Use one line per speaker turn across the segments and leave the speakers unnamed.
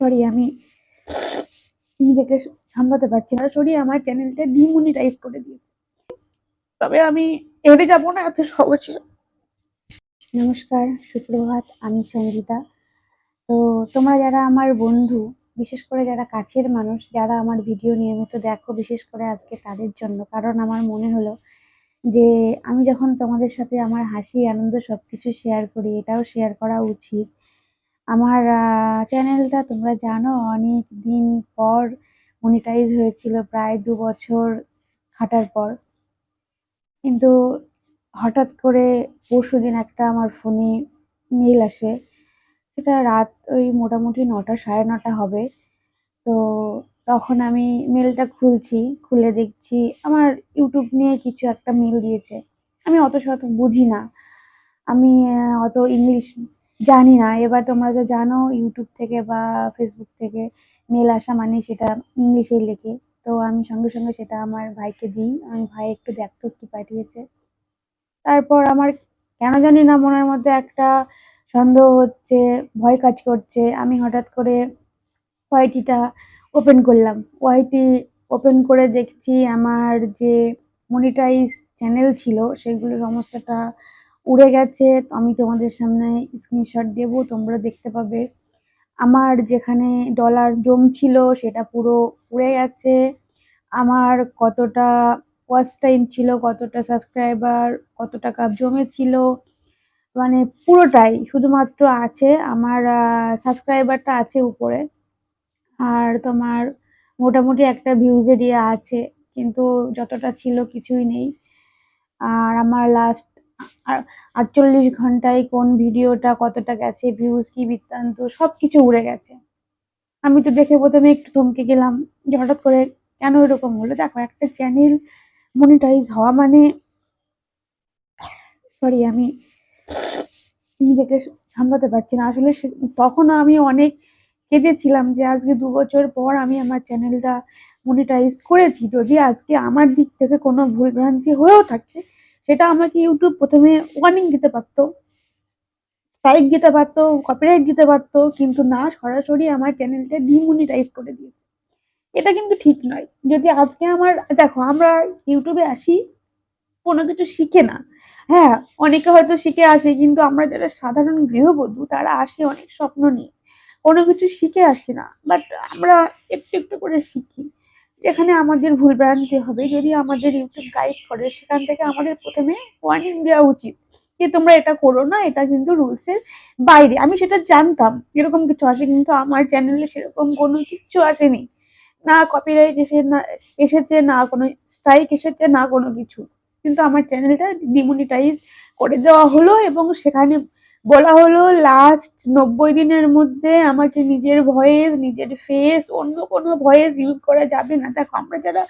Sorry, আমি নিজেকে সামলাতে পারছি না। সরি, আমার চ্যানেলটা ডিমনিটাইজ করে দিয়েছে। তবে আমি এড়ে যাব না এত সহজে। নমস্কার, সুপ্রভাত, আমি সঙ্গীতা। তো তোমরা যারা আমার বন্ধু, বিশেষ করে যারা কাছের মানুষ, যারা আমার ভিডিও নিয়মিত দেখো, বিশেষ করে আজকে তাদের জন্য। কারণ আমার মনে হলো যে আমি যখন তোমাদের সাথে আমার হাসি আনন্দ সবকিছু শেয়ার করি, এটাও শেয়ার করা উচিত। আমার চ্যানেলটা তোমরা জানো অনেক দিন পর মনিটাইজ হয়েছিল, প্রায় 2 বছর খাটার পর। কিন্তু হঠাৎ করে পরশুদিন একটা আমার ফোনে মেল আসে। সেটা রাত ওই মোটামুটি 9টা, সাড়ে 9টা হবে। তো তখন আমি মেলটা খুলছি, খুলে দেখছি আমার ইউটিউব নিয়ে কিছু একটা মেল দিয়েছে। আমি অত শত বুঝি না, আমি অত ইংলিশ জানি না। এবার তোমরা তো জানো ইউটিউব থেকে বা ফেসবুক থেকে মেল আসা মানে সেটা ইংলিশেই লেখে। তো আমি সঙ্গে সঙ্গে সেটা আমার ভাইকে দিই, আমি ভাই একটু দেখতো কি পাঠিয়েছে। তারপর আমার কেন জানি না মনের মধ্যে একটা সন্দেহ হচ্ছে, ভয় কাজ করছে। আমি হঠাৎ করে ওয়াইটিটা ওপেন করলাম। ওয়াইটি ওপেন করে দেখছি আমার যে মনিটাইজ চ্যানেল ছিল সেগুলো সমস্তটা উড়ে গেছে। আমি তোমাদের সামনে স্ক্রিনশট দেবো, তোমরা দেখতে পাবে। আমার যেখানে ডলার জমছিল সেটা পুরো উড়ে গেছে। আমার কতটা ওয়াচ টাইম ছিল, কতটা সাবস্ক্রাইবার, কত টাকা জমেছিল, মানে পুরোটাই শুধুমাত্র আছে আমার সাবস্ক্রাইবারটা আছে উপরে। আর তোমার মোটামুটি একটা ভিউজ এরিয়া আছে, কিন্তু যতটা ছিল কিছুই নেই। আর আমার লাস্ট 48 ঘন্টায় কোন ভিডিওটা কতটা গেছে, ভিউজ কি বৃত্তান্ত, সবকিছু উড়ে গেছে। আমি তো দেখে প্রথমে একটু থমকে গেলাম যে হঠাৎ করে কেন এরকম হলো। দেখো, একটা চ্যানেল মনিটাইজ হওয়া মানে, সরি, আমি নিজেকে সামলাতে পারছি না আসলে। তখন আমি অনেক কেঁদেছিলাম যে আজকে 2 বছর পর আমি আমার চ্যানেলটা মনিটাইজ করেছি। যদি আজকে আমার দিক থেকে কোনো ভুলভ্রান্তি হয়েও থাকে, সেটা আমাকে ইউটিউব প্রথমে ওয়ার্নিং দিতে পারতো, স্ট্রাইক দিতে পারতো, কপিরাইট দিতে পারতো, কিন্তু না, সরাসরি আমার চ্যানেলটা ডিমনিটাইজ করে দিয়েছে। এটা কিন্তু ঠিক নয়। যদি আজকে আমার, দেখো, আমরা ইউটিউবে আসি কোনো কিছু শিখে না। হ্যাঁ, অনেকে হয়তো শিখে আসে, কিন্তু আমরা যারা সাধারণ গৃহবধূ তারা আসি অনেক স্বপ্ন নিয়ে, কোনো কিছু শিখে আসি না। বাট আমরা একটু একটু করে শিখি। যেখানে আমাদের ভুল ভ্রান্তি হবে, যদি আমাদের ইউটিউব গাইড করে, সেখান থেকে আমাদের প্রথমে ওয়ার্নিং দেওয়া উচিত যে তোমরা এটা করো না, এটা কিন্তু রুলসের বাইরে। আমি সেটা জানতাম এরকম কিছু আসে, কিন্তু আমার চ্যানেলে সেরকম কোনো কিছু আসেনি। না কপিরাইট এসেছে, না কোনো স্ট্রাইক এসেছে, না কোনো কিছু। কিন্তু আমার চ্যানেলটা ডিমনিটাইজ করে দেওয়া হলো, এবং সেখানে বলা হলো লাস্ট 90 দিনের মধ্যে আমাকে নিজের ভয়েস, নিজের ফেস, অন্য কোনো ভয়েস ইউজ করা যাবে না। দেখো, আমরা যারা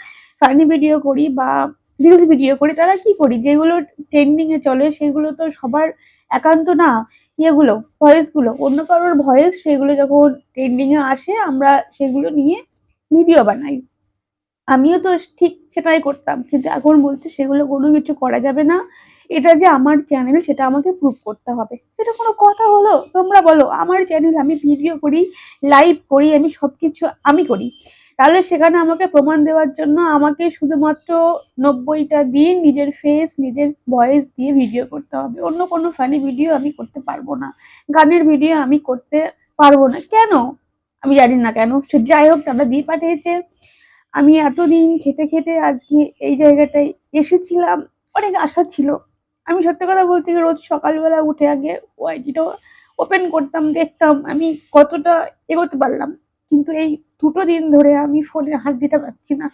ফানি ভিডিও করি বা রিলস ভিডিও করি, তারা কি করি, যেগুলো ট্রেন্ডিং এ চলে সেগুলো তো সবার একান্ত না। ইয়েগুলো, ভয়েসগুলো, অন্য কারোর ভয়েস, সেগুলো যখন ট্রেন্ডিং এ আসে আমরা সেগুলো নিয়ে ভিডিও বানাই। আমিও তো ঠিক সেটাই করতাম, কিন্তু এখন বলছি সেগুলো কোনো কিছু করা যাবে না। এটা যে আমার চ্যানেল সেটা আমাকে প্রুভ করতে হবে। এটা কোনো কথা হলো? তোমরা বলো, আমার চ্যানেল, আমি ভিডিও করি, লাইভ করি, আমি সবকিছু আমি করি। তাহলে সেখানে আমাকে প্রমাণ দেওয়ার জন্য আমাকে শুধুমাত্র 90টা দিন নিজের ফেস, নিজের ভয়েস দিয়ে ভিডিও করতে হবে। অন্য কোনো ফানি ভিডিও আমি করতে পারবো না, গানের ভিডিও আমি করতে পারবো না। কেন? আমি জানি না কেন। যাই হোক, তারা দিয়ে পাঠিয়েছে। আমি এতদিন খেটে খেটে আজকে এই জায়গাটায় এসেছিলাম, অনেক আশা ছিল। আমি সত্যি কথা বলতে গিয়ে রোজ সকালবেলা উঠে আগে ওয়াইটিটা ওপেন করতাম, দেখতাম আমি কতটা এগোতে পারলাম। কিন্তু এই 2টো দিন ধরে আমি ফোনে হাত দিতে পারছি না।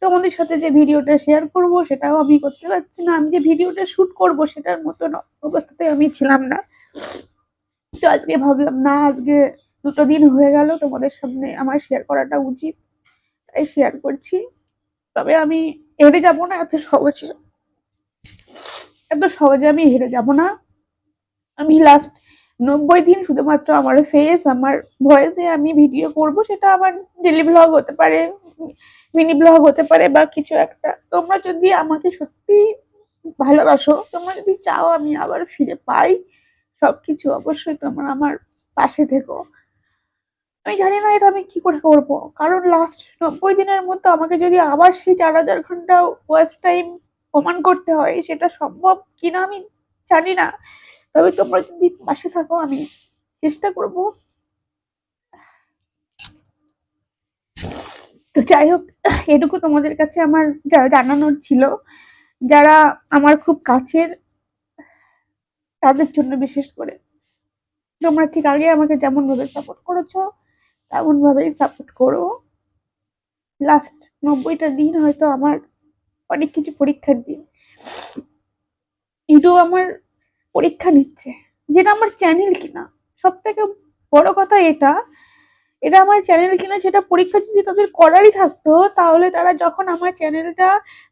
তোমাদের সাথে যে ভিডিওটা শেয়ার করব সেটাও আমি করতে পারছি না। আমি যে ভিডিওটা শুট করব সেটার মতন অবস্থাতে আমি ছিলাম না। তো আজকে ভাবলাম না, আজকে 2টো দিন হয়ে গেল, তোমাদের সামনে আমার শেয়ার করাটা উচিত, তাই শেয়ার করছি। তবে আমি হেরে যাব না এত সহজে। এত সহজে আমি হেরে যাব না। আমি লাস্ট 90 দিন শুধুমাত্র আমার ফেস, আমার ভয়েসে আমি ভিডিও করব। সেটা আমার ডেলি ব্লগ হতে পারে, মিনি ব্লগ হতে পারে, বা কিছু একটা। তোমরা যদি আমাকে সত্যি ভালোবাসো, তোমরা যদি চাও আমি আবার ফিরে পাই সবকিছু, অবশ্যই তোমরা আমার পাশে থেকো। আমি জানি না এটা আমি কি করে করবো, কারণ লাস্ট 90 দিনের মধ্যে আমাকে যদি আবার সেই 4000 ঘন্টা ওয়াচ টাইম প্রমাণ করতে হয়, সেটা সম্ভব কিনা আমি জানি না। তবে তোমরা যদি পাশে থাকো আমি চেষ্টা করব। তো যাই হোক, এটুকু তোমাদের কাছে আমার জানানোর ছিল। যারা আমার খুব কাছের, তাদের জন্য বিশেষ করে, তোমরা ঠিক আগে আমাকে যেমন ভাবে সাপোর্ট করেছো তেমন ভাবেই সাপোর্ট করো। লাস্ট 90টা দিন হয়তো আমার অনেক কিছু পরীক্ষার দিন। ইউটিউব আমার পরীক্ষা নিচ্ছে, যেটা আমার চ্যানেল কিনা। সব থেকে বড় কথা এটা, এটা আমার চ্যানেল কিনা, সেটা পরীক্ষা যদি তাদের করারই থাকতো, তাহলে তারা যখন আমার চ্যানেলটা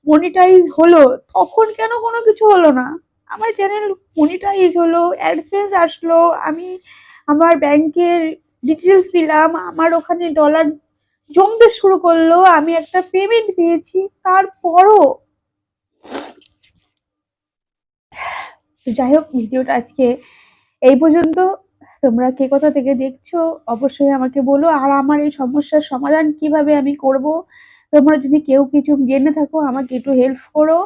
মনিটাইজ হলো তখন কেন কোনো কিছু হলো না? আমার চ্যানেল মনিটাইজ হলো, অ্যাডসেন্স আসলো, আমি আমার ব্যাংকের ডিটেলস দিলাম, আমার ওখানে ডলার জমতে শুরু করলো, আমি একটা পেমেন্ট পেয়েছি, তারপরও। যাই হোক, ভিডিওটা আজকে এই পর্যন্ত। তোমরা কে কোথা থেকে দেখছো অবশ্যই আমাকে বলো, আর আমার এই সমস্যার সমাধান কিভাবে আমি করব, তোমরা যদি কেউ কিছু জেনে থাকো আমাকে একটু হেল্প করো।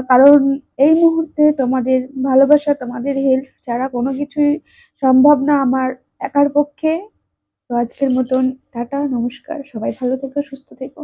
কারণ এই মুহূর্তে তোমাদের ভালোবাসা, তোমাদের হেল্প ছাড়া কোনো কিছুই সম্ভব না আমার একার পক্ষে। তো আজকের মতন টাটা, নমস্কার, সবাই ভালো থেকো, সুস্থ থেকো।